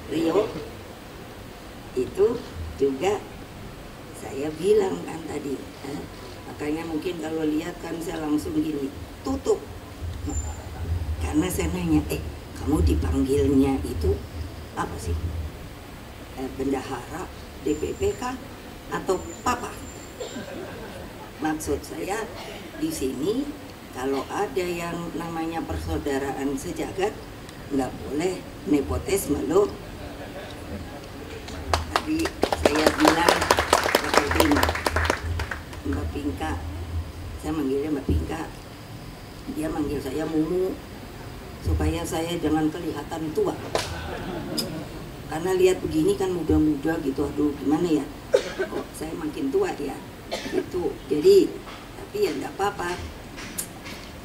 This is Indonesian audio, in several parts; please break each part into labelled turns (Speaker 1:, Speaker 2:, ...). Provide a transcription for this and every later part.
Speaker 1: Rio itu juga saya bilang kan tadi, makanya mungkin kalau lihat kan saya langsung gini, tutup. Karena saya nanya, kamu dipanggilnya itu apa sih? Bendahara, DPP kah? Atau papa? Maksud saya di sini kalau ada yang namanya persaudaraan sejagat, nggak boleh nepotisme loh. Tadi saya bilang Mbak Pinka, saya manggilnya Mbak Pinka, dia manggil saya Mumu supaya saya jangan kelihatan tua. Karena lihat begini kan muda-muda gitu, aduh gimana ya, kok saya makin tua ya gitu. Jadi tapi ya enggak apa-apa,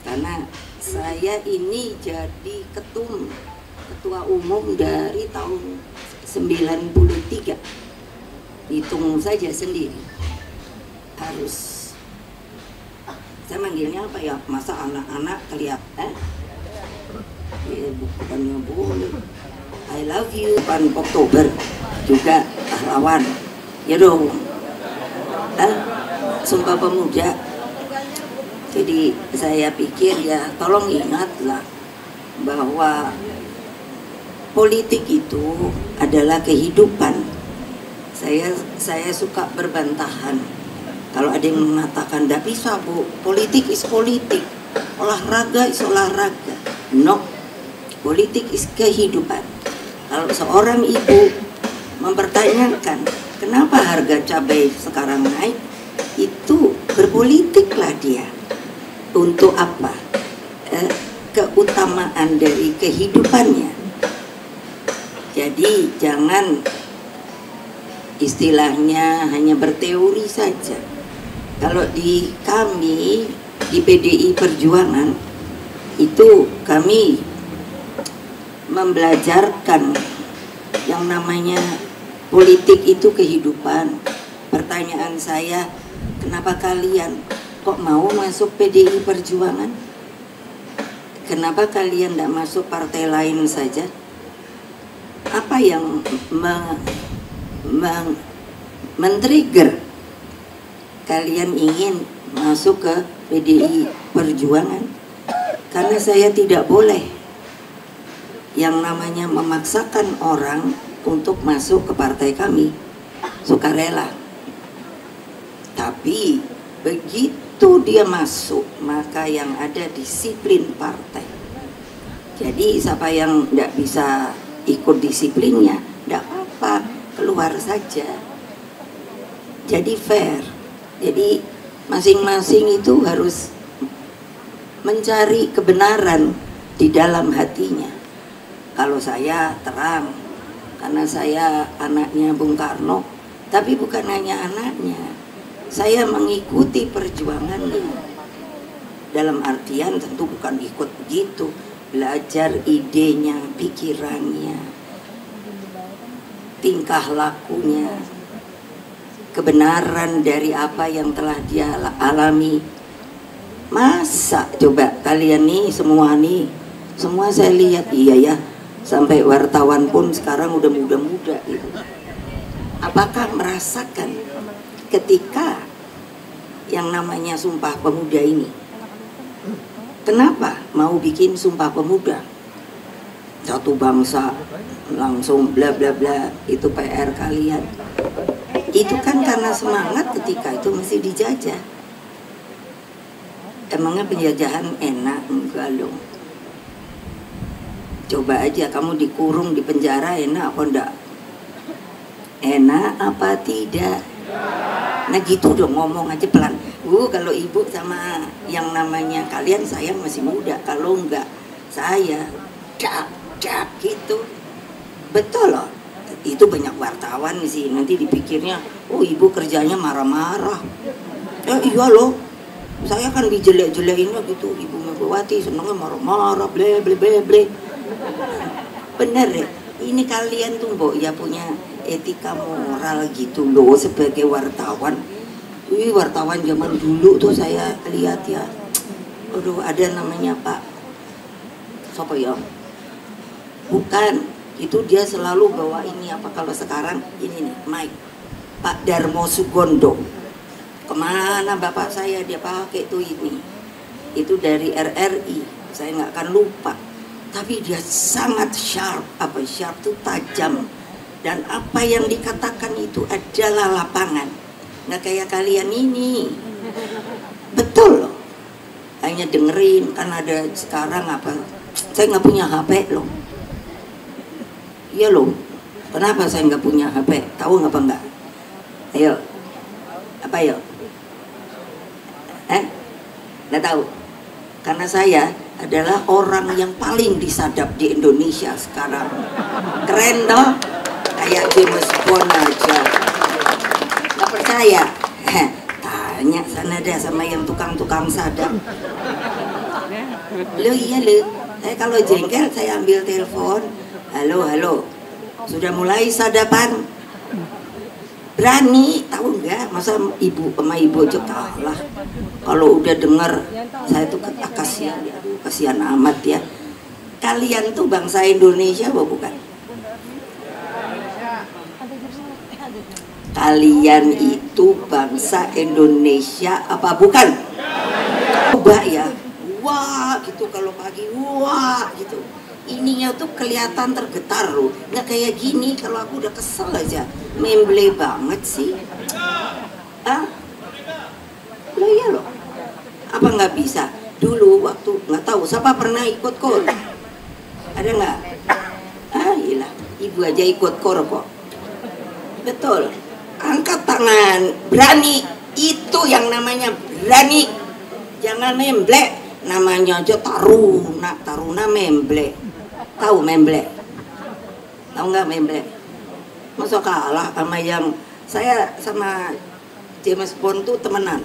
Speaker 1: karena saya ini jadi ketua umum dari tahun 93. Hitung saja sendiri. Harus saya manggilnya apa ya, masa anak-anak kelihatan ya, bukannya boleh. I love you pan Oktober juga pahlawan ya dong, Sumpah Pemuda. Jadi saya pikir ya tolong ingatlah bahwa politik itu adalah kehidupan. Saya suka berbantahan kalau ada yang mengatakan tidak bisa Bu, politik is politik, olahraga is olahraga. No, politik is kehidupan. Kalau seorang ibu mempertanyakan kenapa harga cabai sekarang naik, itu berpolitiklah dia. Untuk apa? Keutamaan dari kehidupannya. Jadi jangan istilahnya hanya berteori saja. Kalau di kami di PDI Perjuangan itu kami membelajarkan yang namanya politik itu kehidupan. Pertanyaan saya, kenapa kalian kok mau masuk PDI Perjuangan? Kenapa kalian tidak masuk partai lain saja? Apa yang men-trigger kalian ingin masuk ke PDI Perjuangan? Karena saya tidak boleh yang namanya memaksakan orang untuk masuk ke partai kami, sukarela. Tapi begitu dia masuk, maka yang ada disiplin partai. Jadi siapa yang tidak bisa ikut disiplinnya, tidak apa-apa, keluar saja. Jadi fair. Jadi masing-masing itu harus mencari kebenaran di dalam hatinya. Kalau saya terang, karena saya anaknya Bung Karno, tapi bukan hanya anaknya, saya mengikuti perjuangannya. Dalam artian tentu bukan ikut begitu, belajar idenya, pikirannya, tingkah lakunya, kebenaran dari apa yang telah dia alami. Masa coba kalian nih semua saya lihat, iya ya, sampai wartawan pun sekarang udah muda-muda gitu. Apakah merasakan ketika yang namanya Sumpah Pemuda ini? Kenapa mau bikin Sumpah Pemuda? Satu bangsa langsung bla bla bla, itu PR kalian. Itu kan karena semangat ketika itu masih dijajah. Emangnya penjajahan enak? Enggak loh. Coba aja kamu dikurung di penjara, enak apa enggak? Enak apa tidak? Nah gitu dong, ngomong aja pelan. Kalau ibu sama yang namanya kalian, saya masih muda. Kalau enggak, saya cap gitu. Betul loh. Itu banyak wartawan sih, nanti dipikirnya, oh ibu kerjanya marah-marah. Iya loh, saya kan dijelek-jelekinnya gitu. Ibu Megawati senangnya marah-marah, ble ble ble ble. Bener ya, ini kalian tuh mbok ya punya etika moral gitu loh sebagai wartawan. Wartawan zaman dulu tuh saya lihat ya, aduh ada namanya Pak Sopo ya, bukan itu dia selalu bawa ini apa, kalau sekarang ini nih mic Pak Darmo Sugondo, kemana bapak saya dia pakai tuh ini, itu dari RRI, saya nggak akan lupa. Tapi dia sangat sharp, apa sharp tuh tajam, dan apa yang dikatakan itu adalah lapangan, nggak kayak kalian ini. Betul loh, hanya dengerin. Kan ada sekarang apa, saya nggak punya HP loh. Iya loh, kenapa saya nggak punya HP? Tahu nggak apa enggak? Ayo, apa yuk? Nggak tahu. Karena saya adalah orang yang paling disadap di Indonesia sekarang. Keren toh? Kayak James Bond aja. Nggak percaya? Tanya sana dah sama yang tukang-tukang sadap. Lo iya lo. Saya kalau jengkel saya ambil telepon. Halo, halo. Sudah mulai sadapan? Berani, tahu nggak? Masa ibu sama ibu aja kalah. Kalau udah dengar, saya tuh kasihan ya, kasihan amat ya. Kalian tuh bangsa Indonesia apa bukan? Kalian itu bangsa Indonesia apa bukan? Coba ya, wah gitu kalau pagi, wah gitu. Ininya tuh kelihatan tergetar loh, nggak kayak gini. Kalau aku udah kesel aja, memble banget sih. Lo ya loh, apa nggak bisa? Dulu waktu nggak tahu siapa pernah ikut kor, ada nggak? Iyalah, ibu aja ikut kor kok. Betul, angkat tangan, berani, itu yang namanya berani. Jangan memble, namanya aja taruna memble. Tahu memble? Tahu nggak memble? Masa kalah sama yang saya sama James Bond tuh temenan.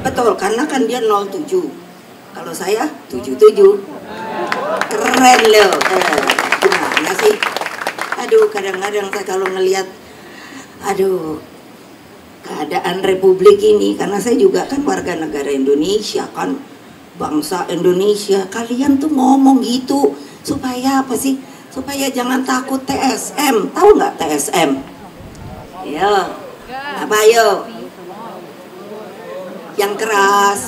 Speaker 1: Betul, karena kan dia 07. Kalau saya 77. Keren loh. Gimana sih? Aduh, kadang-kadang saya kalau ngelihat, aduh, keadaan Republik ini, karena saya juga kan warga negara Indonesia kan, bangsa Indonesia. Kalian tuh ngomong gitu supaya apa sih? Supaya jangan takut TSM. Tahu nggak TSM? Yo, apa yo? Yang keras,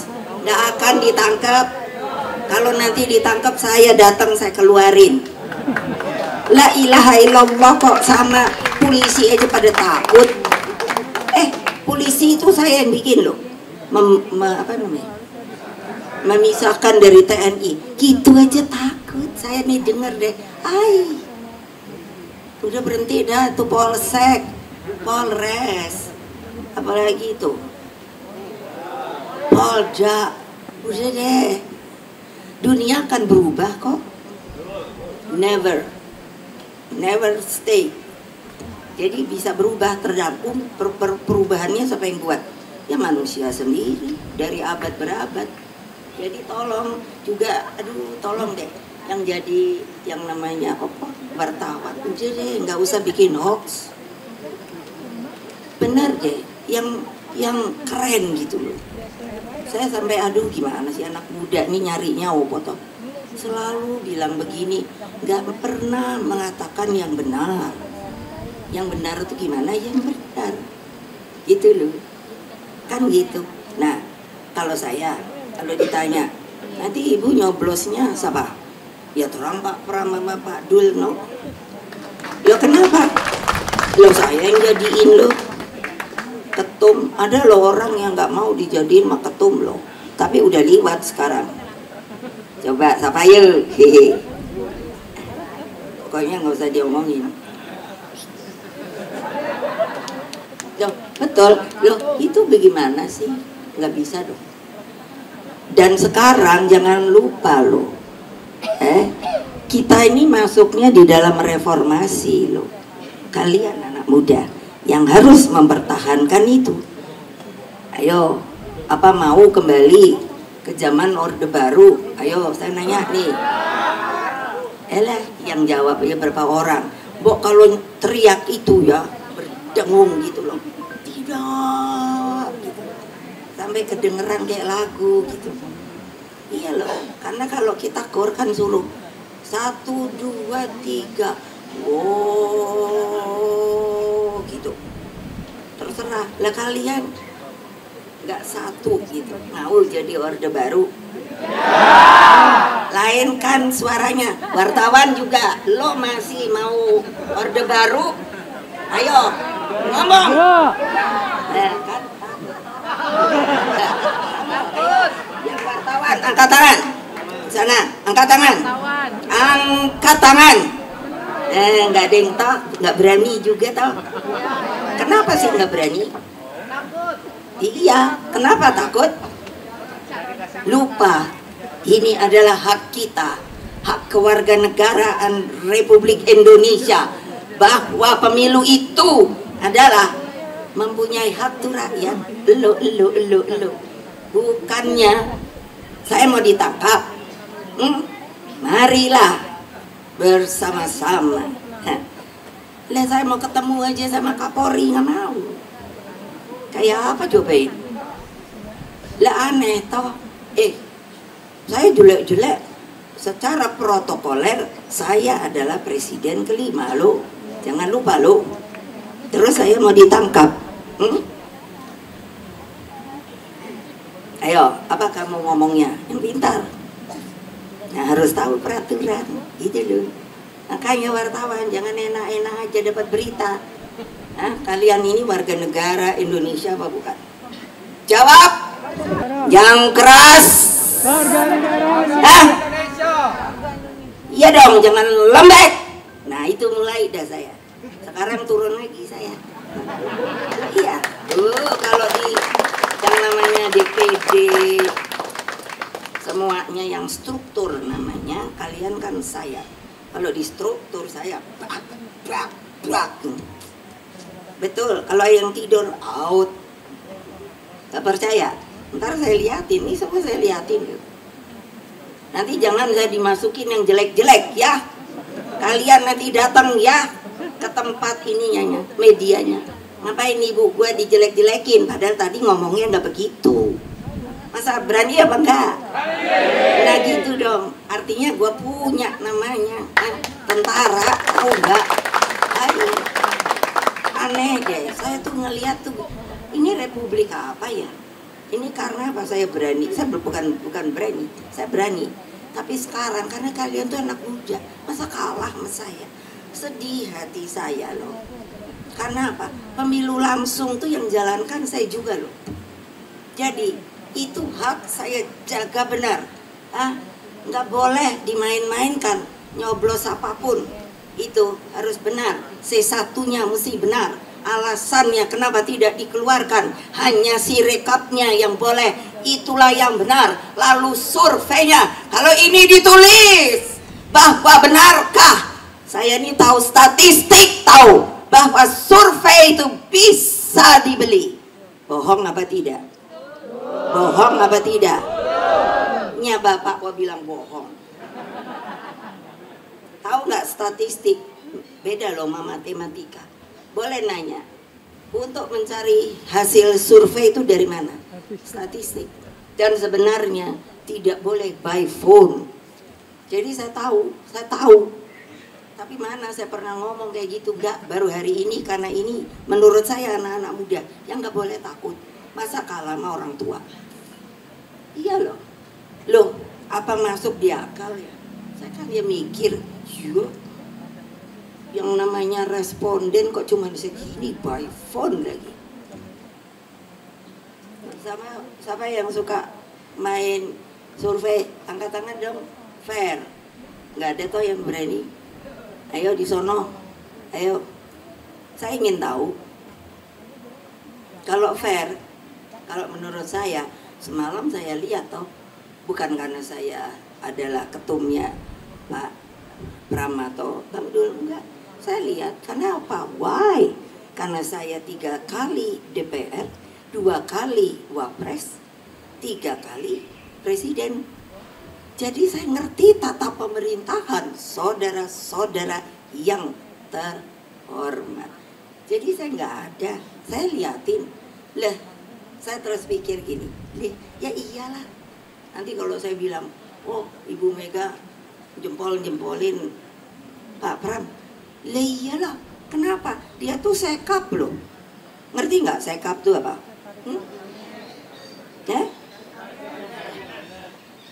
Speaker 1: nggak akan ditangkap. Kalau nanti ditangkap saya datang, saya keluarin. La ilaha illallah, kok sama polisi aja pada takut. Polisi itu saya yang bikin loh. Apa namanya? Memisahkan dari TNI, gitu aja takut. Saya nih denger deh, udah berhenti dah tuh polsek, polres, apalagi itu polda, udah deh. Dunia akan berubah kok, never stay. Jadi bisa berubah, tergantung perubahannya siapa yang buat, ya manusia sendiri dari abad berabad. Jadi tolong juga, tolong deh yang jadi yang namanya apa, wartawan, udah deh nggak usah bikin hoax, bener deh, yang keren gitu loh. Saya sampai gimana sih anak muda nih nyarinya apa toh, selalu bilang begini, nggak pernah mengatakan yang benar. Yang benar itu gimana? Yang benar gitu loh, kan gitu. Nah, kalau ditanya, nanti ibu nyoblosnya siapa? Ya terang Pak Pram sama Pak Dul, no? Lo kenapa? Lo saya yang jadiin lo ketum. Ada lo orang yang nggak mau dijadiin mah ketum lo, tapi udah liwat sekarang. Coba siapa yuk? Hehe. Pokoknya nggak usah diomongin. Loh, betul. Loh, itu bagaimana sih? Nggak bisa dong. Dan sekarang jangan lupa loh, kita ini masuknya di dalam reformasi loh. Kalian anak muda yang harus mempertahankan itu. Ayo, apa mau kembali ke zaman Orde Baru? Ayo, saya nanya nih. Yang jawab ya berapa orang? Bok, kalau teriak itu ya berdengung gitu loh. Tidak gitu. Sampai kedengeran kayak lagu gitu. Iya loh, karena kalau kita kor kan suruh 1, 2, 3 Oh gitu, terserah lah kalian nggak satu gitu mau jadi orde baru. Lain kan suaranya wartawan juga, lo masih mau orde baru, ayo ngomong. Kan yang wartawan angkat tangan sana, angkat tangan, angkat tangan. Nggak ada yang tahu, nggak berani juga tahu. Kenapa sih nggak berani? Iya, kenapa takut? Lupa, ini adalah hak kita, hak kewarganegaraan Republik Indonesia, bahwa pemilu itu adalah mempunyai hak tuh rakyat. Lo. Bukannya saya mau ditangkap. Marilah bersama-sama. Lah saya mau ketemu aja sama Kapolri nggak mau. Kayak apa cobain? Lah aneh toh. Saya jelek-jelek. Secara protokoler saya adalah presiden kelima lo. Jangan lupa lo. Terus saya mau ditangkap. Ayo, apa kamu ngomongnya? Yang pintar. Nah, harus tahu peraturan. Gitu loh. Makanya wartawan jangan enak-enak aja dapat berita. Kalian ini warga negara Indonesia apa bukan? Jawab yang keras. Iya dong, jangan lembek. Nah itu mulai dah saya. Sekarang turun lagi saya. Iya. Kalau di yang namanya DPD semuanya yang struktur namanya, kalian kan saya. Kalau di struktur saya brak. Betul, kalau yang tidur out. Gak percaya? Ntar saya liatin, ini semua saya liatin. Nanti jangan saya dimasukin yang jelek-jelek ya. Kalian nanti datang ya ke tempat ininya, medianya. Ngapain ibu gue dijelek-jelekin? Padahal tadi ngomongnya nggak begitu. Masa berani apa enggak? Nah gitu dong. Artinya gue punya namanya tentara, tahu nggak? Ayo. Aneh deh, saya tuh ngeliat tuh ini republik apa ya? Ini karena apa saya berani? Saya bukan berani, saya berani. Tapi sekarang karena kalian tuh anak muda, masa kalah sama saya? Sedih hati saya loh. Karena apa? Pemilu langsung tuh yang jalankan saya juga loh. Jadi itu hak saya jaga benar. Nggak boleh dimain-mainkan, nyoblos apapun. Itu harus benar, C1-nya mesti benar. Alasannya kenapa tidak dikeluarkan, hanya sirekapnya yang boleh, itulah yang benar. Lalu surveinya, kalau ini ditulis bahwa benarkah, saya ini tahu statistik, tahu bahwa survei itu bisa dibeli. Bohong apa tidak? Bohong apa tidak? Nya bapak kok bilang bohong. Tahu nggak statistik? Beda loh sama matematika. Boleh nanya, untuk mencari hasil survei itu dari mana? Statistik. Dan sebenarnya tidak boleh by phone. Jadi saya tahu. Tapi mana saya pernah ngomong kayak gitu? Enggak, baru hari ini, karena ini menurut saya anak-anak muda yang nggak boleh takut. Masa kalah sama orang tua? Iya loh. Loh, apa masuk di akal ya? Saya kan dia mikir, yang namanya responden kok cuma segini by phone lagi. Siapa yang suka main survei? Angkat tangan dong. Fair. Nggak ada toh yang berani. Ayo di sono. Ayo. Saya ingin tahu. Kalau fair, kalau menurut saya, semalam saya lihat toh, bukan karena saya adalah ketumnya Pak Pramato, tapi dulu enggak. Saya lihat karena apa? Why? Karena saya 3 kali DPR, 2 kali Wapres, 3 kali Presiden. Jadi saya ngerti tata pemerintahan, saudara-saudara yang terhormat. Jadi saya nggak ada, saya liatin. Lah, saya terus pikir gini, ya iyalah. Nanti kalau saya bilang, oh Ibu Mega jempol-jempolin Pak Pram, Lah iyalah, kenapa? Dia tuh sekap loh. Ngerti nggak sekap tuh apa? Ya?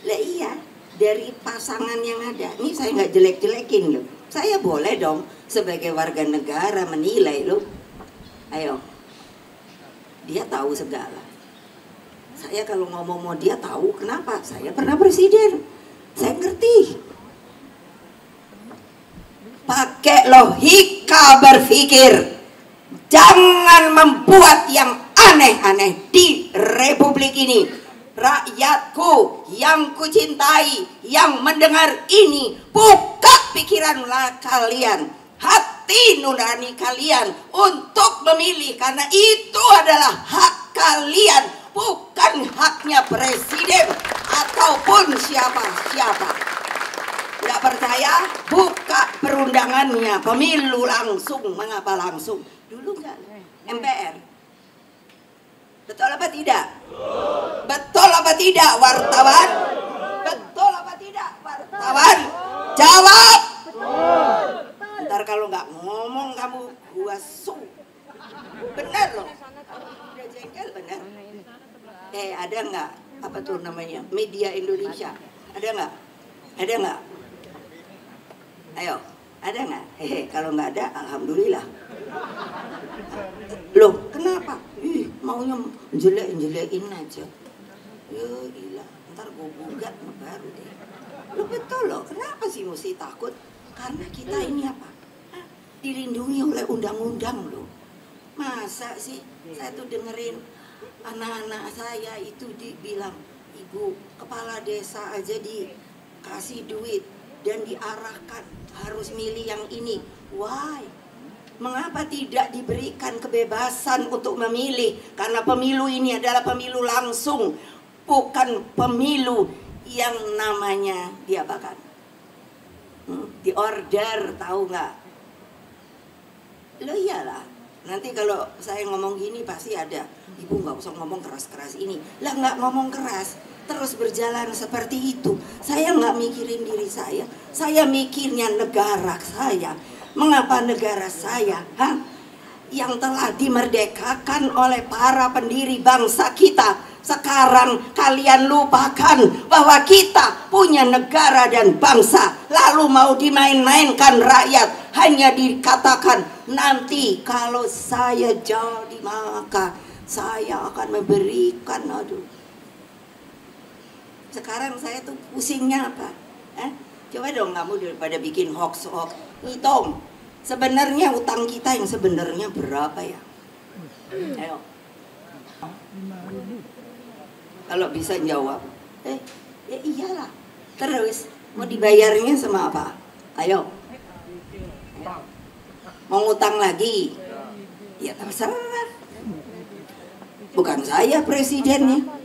Speaker 1: Lah iya, dari pasangan yang ada. Ini saya nggak jelek-jelekin loh. Saya boleh dong sebagai warga negara menilai loh. Ayo, dia tahu segala. Saya kalau ngomong mau dia tahu kenapa? Saya pernah presiden. Saya ngerti. Pakai logika berpikir. Jangan membuat yang aneh-aneh di Republik ini. Rakyatku yang kucintai, yang mendengar ini, buka pikiran kalian, hati nurani kalian untuk memilih, karena itu adalah hak kalian, bukan haknya presiden ataupun siapa-siapa. Nggak percaya? Buka perundangannya, pemilu langsung. Mengapa langsung? Dulu nggak MPR. Betul apa tidak? Betul apa tidak, wartawan? Betul apa tidak, wartawan? Jawab. Ntar kalau nggak ngomong kamu gua su. Bener loh. Udah jengkel bener. Ada nggak apa tuh namanya media Indonesia? Ada nggak? Ada nggak? Ayo, ada nggak? Kalau nggak ada, alhamdulillah. Loh, kenapa? Maunya jelek-jelekin aja. Ya gila, ntar gue gugat baru deh. Loh betul loh, kenapa sih mesti takut? Karena kita ini apa? Dilindungi oleh undang-undang loh. Masa sih saya tuh dengerin anak-anak saya itu dibilang, ibu kepala desa aja dikasih duit dan diarahkan harus milih yang ini. Why? Mengapa tidak diberikan kebebasan untuk memilih? Karena pemilu ini adalah pemilu langsung, bukan pemilu yang namanya diapakan? Di order, tahu nggak? Lo iyalah. Nanti kalau saya ngomong gini pasti ada, ibu nggak usah ngomong keras-keras ini. Lah nggak ngomong keras, terus berjalan seperti itu. Saya nggak mikirin diri saya mikirnya negara saya. Mengapa negara saya yang telah dimerdekakan oleh para pendiri bangsa kita, sekarang kalian lupakan bahwa kita punya negara dan bangsa, lalu mau dimain-mainkan rakyat, hanya dikatakan nanti kalau saya jadi maka saya akan memberikan. Aduh, sekarang saya tuh pusingnya apa? Coba dong kamu daripada bikin hoax, hitung sebenarnya utang kita yang sebenarnya berapa ya? Ayo, kalau bisa jawab. Ya iyalah. Terus mau dibayarnya sama apa? Ayo. Mau ngutang lagi? Ya terserah. Bukan saya presidennya.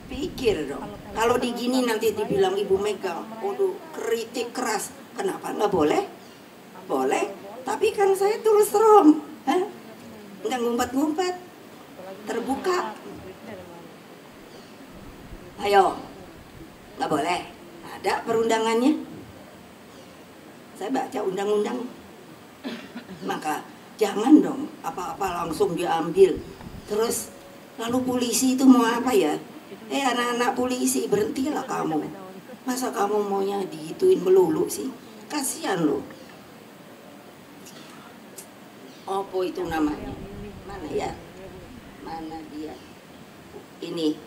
Speaker 1: Pikir dong. Kalau digini nanti dibilang Ibu Mega, waduh kritik keras. Kenapa nggak boleh? Boleh. Tapi kan saya terus terang, nggak ngumpet-ngumpet, terbuka. Ayo, nggak boleh. Ada perundangannya. Saya baca undang-undang. Maka jangan dong apa-apa langsung diambil. Terus lalu polisi itu mau apa ya? Anak-anak polisi, berhentilah kamu. Masa kamu maunya digituin melulu sih? Kasihan loh. Apa itu namanya? Mana ya? Mana dia? Ini.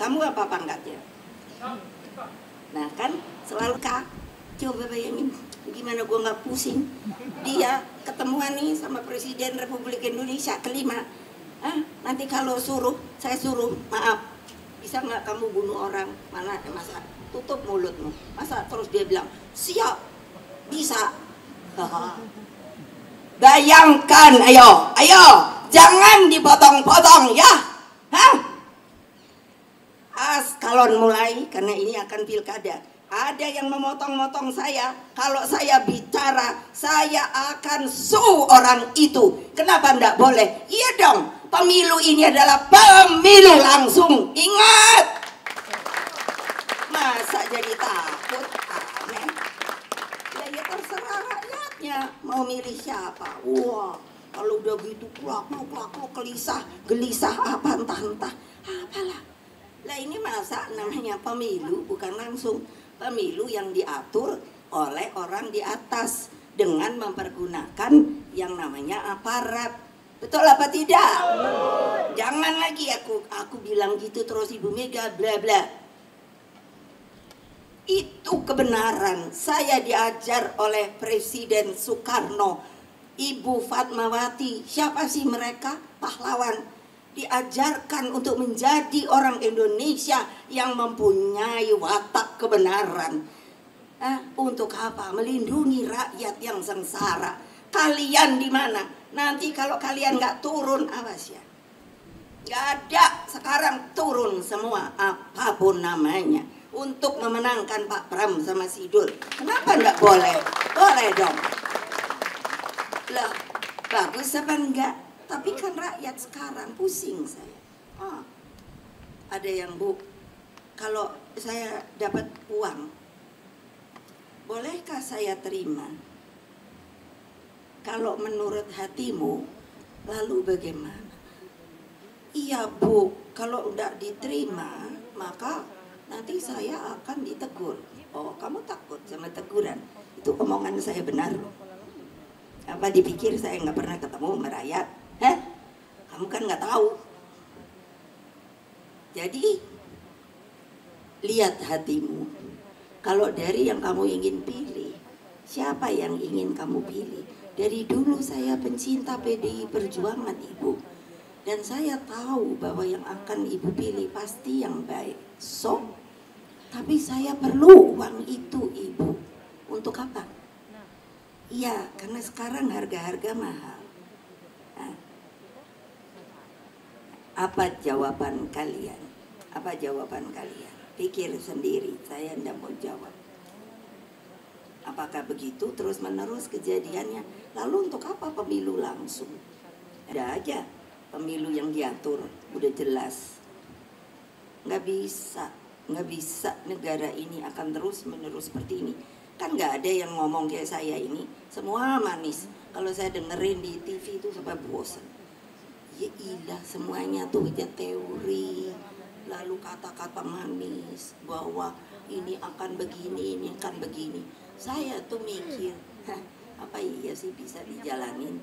Speaker 1: Kamu apa pangkatnya? Nah kan selalu kak. Coba bayangin gimana gue nggak pusing. Dia ketemuan nih sama Presiden Republik Indonesia kelima. Nanti kalau saya suruh, maaf, bisa nggak kamu bunuh orang? Mana? Masa tutup mulutmu? Masa terus dia bilang siap, bisa? Bayangkan, ayo, jangan dipotong-potong ya, Kalon mulai, karena ini akan pilkada. Ada yang memotong-motong saya. Kalau saya bicara, saya akan sue orang itu. Kenapa enggak boleh? Iya dong, pemilu ini adalah pemilu langsung. Ingat. Masa jadi takut? Aneh. rakyatnya mau milih siapa. Wah, kalau udah gitu klak gelisah apa entah apalah. Lah ini masa namanya pemilu bukan langsung pemilu yang diatur oleh orang di atas dengan mempergunakan yang namanya aparat. Betul apa tidak? Jangan lagi aku bilang gitu terus Ibu Mega bla bla. Itu kebenaran. Saya diajar oleh Presiden Soekarno, Ibu Fatmawati, siapa sih mereka? Pahlawan. Diajarkan untuk menjadi orang Indonesia yang mempunyai watak kebenaran. Untuk apa? Melindungi rakyat yang sengsara. Kalian di mana? Nanti kalau kalian nggak turun, awas ya. Nggak ada. Sekarang turun semua, apapun namanya, untuk memenangkan Pak Pram sama Sidul. Kenapa nggak boleh? Boleh dong. Loh, bagus apa enggak? Tapi kan rakyat sekarang pusing saya. Ada yang Bu, kalau saya dapat uang, bolehkah saya terima? Kalau menurut hatimu, lalu bagaimana? Iya Bu, kalau udah diterima, maka nanti saya akan ditegur. Oh, kamu takut sama teguran? Itu omongan saya benar. Apa dipikir saya nggak pernah ketemu merayat? Kamu kan nggak tahu. Jadi lihat hatimu. Kalau dari yang kamu ingin pilih, siapa yang ingin kamu pilih? Dari dulu saya pencinta PDI Perjuangan Ibu, dan saya tahu bahwa yang akan Ibu pilih pasti yang baik. Tapi saya perlu uang itu Ibu. Untuk apa? Iya, karena sekarang harga-harga mahal. Apa jawaban kalian? Apa jawaban kalian? Pikir sendiri, saya tidak mau jawab. Apakah begitu terus menerus kejadiannya? Lalu untuk apa pemilu langsung? Ada aja pemilu yang diatur, udah jelas. Nggak bisa negara ini akan terus menerus seperti ini. Kan nggak ada yang ngomong kayak saya ini, semua manis. Kalau saya dengerin di TV itu sampai bosan. Ya ilah, semuanya tuh aja teori, lalu kata-kata manis bahwa ini akan begini, ini akan begini. Saya tuh mikir, apa iya sih bisa dijalanin?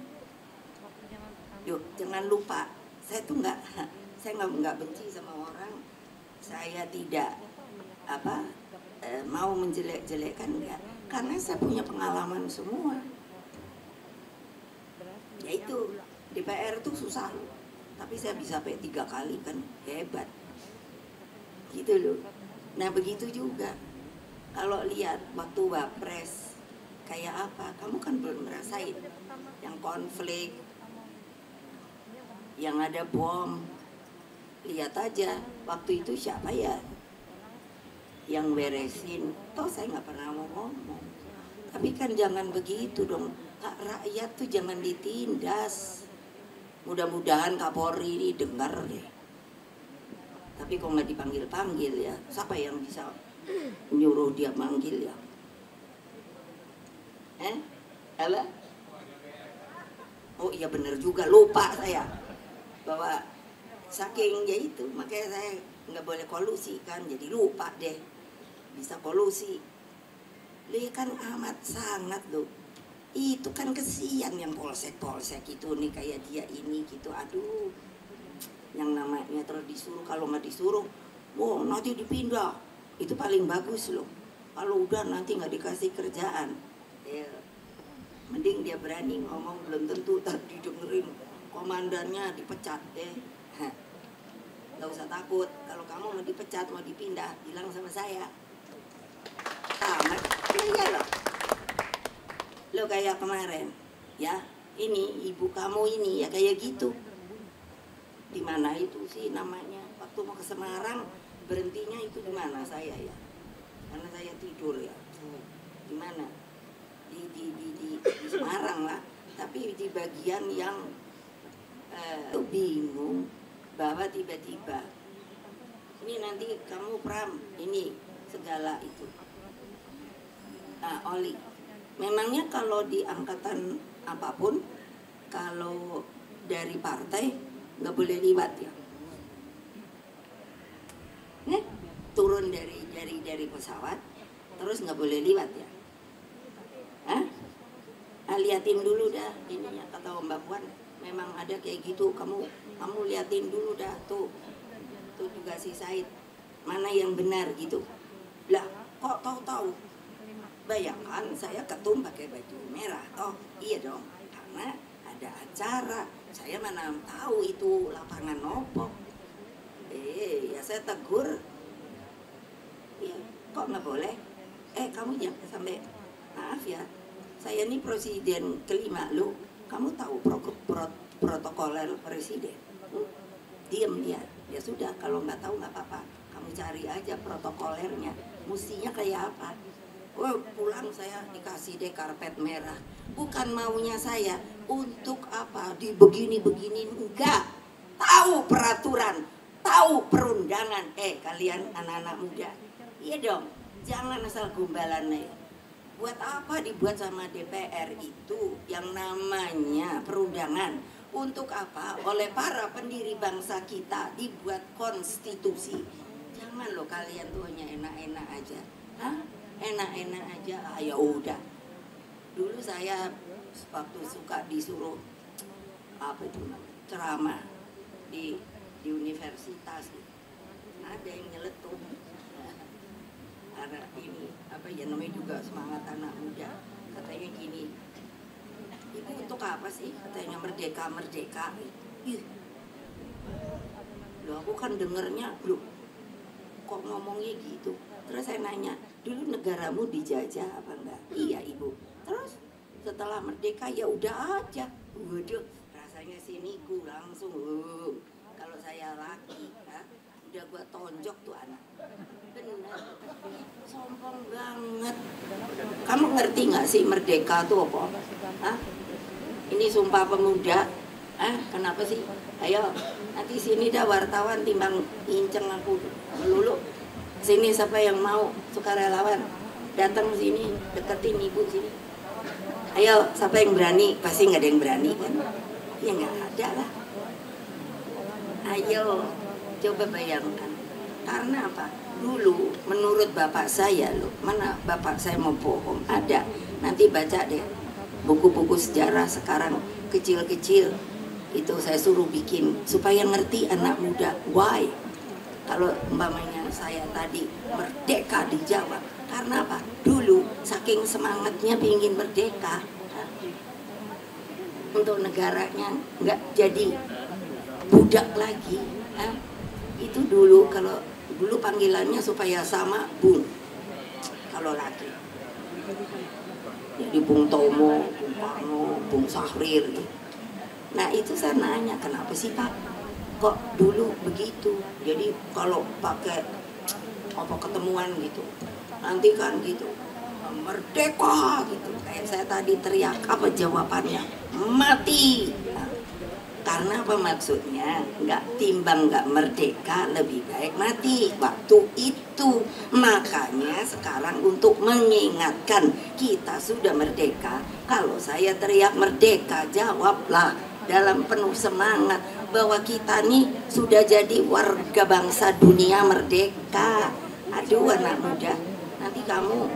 Speaker 1: Yuk, jangan lupa, saya tuh nggak benci sama orang. Saya tidak mau menjelek-jelekan, enggak, karena saya punya pengalaman semua. Ya itu, DPR itu susah loh, tapi saya bisa sampai 3 kali, kan hebat gitu loh. Nah begitu juga kalau lihat waktu Wapres kayak apa, kamu kan belum merasain yang konflik, yang ada bom. Lihat aja waktu itu siapa ya yang beresin. Toh saya nggak pernah mau ngomong, tapi kan jangan begitu dong. Hak rakyat tuh jangan ditindas. Mudah-mudahan Kapolri ini dengar deh. Tapi kok nggak dipanggil-panggil ya? Siapa yang bisa nyuruh dia manggil ya? Apa? Oh iya bener juga, lupa saya bahwa saking ya itu, makanya saya nggak boleh kolusi kan, jadi lupa deh bisa kolusi. Lihat kan amat sangat loh. Itu kan kesian yang polsek itu nih kayak dia ini gitu. Aduh, yang namanya terus disuruh, kalau nggak disuruh, wow nanti dipindah. Itu paling bagus loh. Kalau udah nanti nggak dikasih kerjaan, ya, mending dia berani ngomong, belum tentu tadi dengerin komandannya dipecat deh. Nggak usah takut, kalau kamu mau dipecat, mau dipindah, bilang sama saya. Amat, iya loh. Lo kayak kemarin, ya, ini ibu kamu ini ya kayak gitu. Di mana itu sih namanya? Waktu mau ke Semarang, berhentinya itu di mana saya ya? Karena saya tidur ya. Di mana? Di Semarang lah. Tapi di bagian yang bingung bahwa tiba-tiba ini nanti kamu Pram ini segala itu oli Memangnya kalau di angkatan apapun, kalau dari partai nggak boleh liwat ya? Turun dari pesawat, terus nggak boleh liwat ya? Hah? Liatin dulu dah ininya, kata Mbak Puan, memang ada kayak gitu, kamu liatin dulu dah tuh juga si Said, mana yang benar gitu. Lah kok tahu? Bayangkan saya ketum pakai baju merah, toh iya dong, karena ada acara, saya mana tahu itu lapangan opo. Ya saya tegur, ya kok nggak boleh? Kamu jangan sampai, maaf ya, saya ini presiden kelima lo, kamu tahu protokoler presiden? Diam dia, ya sudah, kalau nggak tahu nggak apa-apa, kamu cari aja protokolernya, mestinya kayak apa. Pulang saya dikasih deh karpet merah, bukan maunya saya, untuk apa di begini-begini, enggak, tahu peraturan, tahu perundangan. Kalian anak-anak muda, iya dong, jangan asal gombalan nih. Buat apa dibuat sama DPR itu yang namanya perundangan? Untuk apa? Oleh para pendiri bangsa kita dibuat konstitusi. Jangan loh kalian tuh hanya enak-enak aja. Hah? Enak-enak aja, ya udah. Dulu saya waktu suka disuruh apa itu ceramah di universitas, ada yang nyeletuk. Ada ini apa ya namanya juga semangat anak muda, katanya gini, itu untuk apa sih, katanya merdeka. Loh aku kan dengernya, loh kok ngomongnya gitu. Terus saya nanya, dulu negaramu dijajah apa enggak? Iya ibu. Terus setelah merdeka ya udah aja. Waduh, rasanya siniku langsung. Kalau saya laki, udah gua tonjok tuh anak. Benar, sombong banget. Kamu ngerti nggak sih merdeka tuh apa? Ini Sumpah Pemuda. Kenapa sih? Ayo, nanti sini dah wartawan timbang inceng aku melulu. Sini siapa yang mau sukarelawan datang sini, deketin ibu sini. Ayo, siapa yang berani? Pasti nggak ada yang berani kan? Ya nggak ada lah. Ayo, coba bayangkan. Karena apa? Dulu menurut bapak saya loh, mana bapak saya mau bohong? Ada. Nanti baca deh buku-buku sejarah sekarang kecil-kecil. Itu saya suruh bikin supaya ngerti anak muda. Why? Kalau umpamanya saya tadi merdeka di Jawa, karena apa? Dulu saking semangatnya ingin merdeka untuk negaranya, nggak jadi budak lagi. Itu dulu, kalau dulu panggilannya supaya sama Bung, kalau laki. Jadi Bung Tomo, Bung Karno, Bung Sahrir. Nah itu saya nanya, kenapa sih Pak? Kok dulu begitu? Jadi kalau pakai apa ketemuan gitu, nanti kan gitu merdeka gitu. Kayak saya tadi teriak, apa jawabannya? Mati. Karena apa maksudnya? Nggak merdeka, lebih baik mati waktu itu. Makanya sekarang untuk mengingatkan kita sudah merdeka, kalau saya teriak merdeka, jawablah dalam penuh semangat bahwa kita nih sudah jadi warga bangsa dunia merdeka. Aduh anak muda, nanti kamu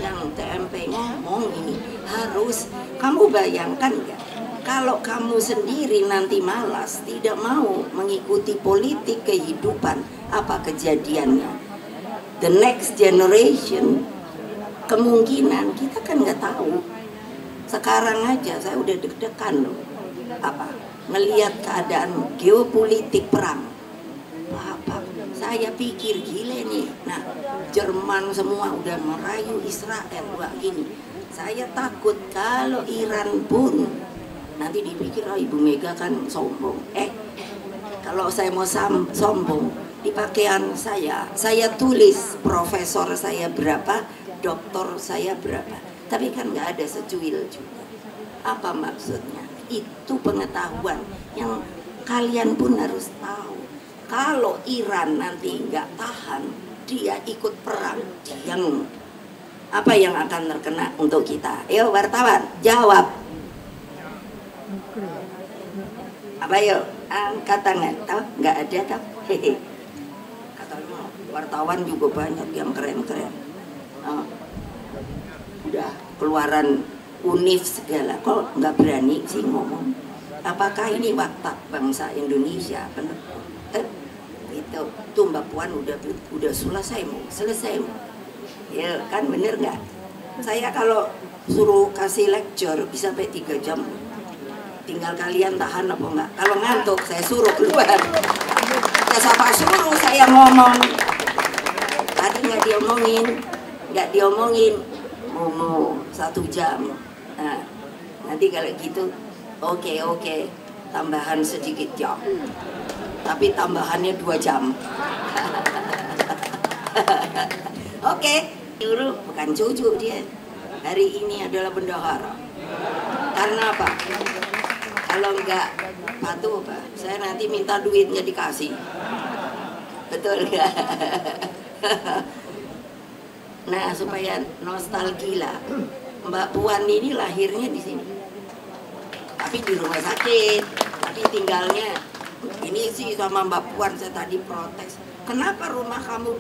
Speaker 1: yang TMP ngomong ini harus kamu bayangkan nggak? Kalau kamu sendiri nanti malas, tidak mau mengikuti politik kehidupan, apa kejadiannya? The next generation, kemungkinan kita kan nggak tahu. Sekarang aja saya udah deg-degan loh. Apa? Ngelihat keadaan geopolitik perang. Apa? Saya pikir gile nih. Nah, Jerman semua udah merayu Israel. Wah gini. Saya takut kalau Iran pun nanti dipikir Ibu Mega kan sombong. Kalau saya mau sombong, di pakaian saya tulis profesor saya berapa, doktor saya berapa. Tapi kan nggak ada secuil juga. Apa maksudnya? Itu pengetahuan yang kalian pun harus tahu. Kalau Iran nanti nggak tahan, dia ikut perang, Apa yang akan terkena untuk kita? Ayo wartawan, jawab. Apa yuk? Angkat tangan. Tahu? Nggak ada tahu? Hehe. Katanya wartawan juga banyak yang keren-keren. Udah keluaran univ segala. Kok nggak berani sih ngomong? Apakah ini watak bangsa Indonesia? Benar? Itu tuh Mbak Puan udah selesai mu. Ya kan bener nggak? Saya kalau suruh kasih lecture bisa sampai 3 jam. Tinggal kalian tahan apa enggak. Kalau ngantuk saya suruh keluar. Ya siapa suruh saya ngomong. Tadi nggak diomongin. Mau 1 jam. Nah, nanti kalau gitu oke. Tambahan sedikit jam. Tapi tambahannya 2 jam. Oke. Nyuruh bukan cucu dia. Hari ini adalah bendahara. Karena apa? Kalau enggak patuh apa? Saya nanti minta duitnya dikasih. Betul enggak? Nah, supaya nostalgia, Mbak Puan ini lahirnya di sini. Tapi di rumah sakit. Tapi tinggalnya ini sih sama Mbak Puan saya tadi protes. Kenapa rumah kamu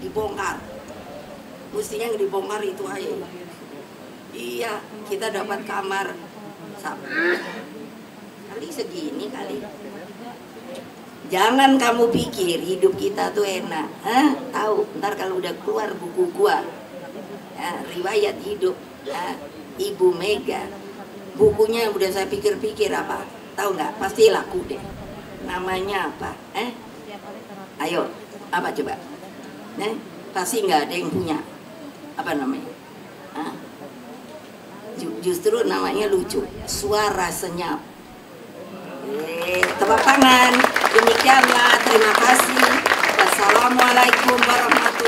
Speaker 1: dibongkar? Mestinya yang dibongkar itu aja. Iya, kita dapat kamar kali segini kali. Jangan kamu pikir hidup kita tuh enak. Tahu, ntar kalau udah keluar buku gua, riwayat hidup Ibu Mega, bukunya udah saya pikir-pikir apa? Tahu nggak? Pasti laku deh. Namanya apa? Ayo, apa coba? Pasti nggak ada yang punya. Apa namanya? Justru namanya lucu. Suara Senyap. Tepuk tangan. Demikianlah. Terima kasih. Wassalamualaikum warahmatullahi wabarakatuh.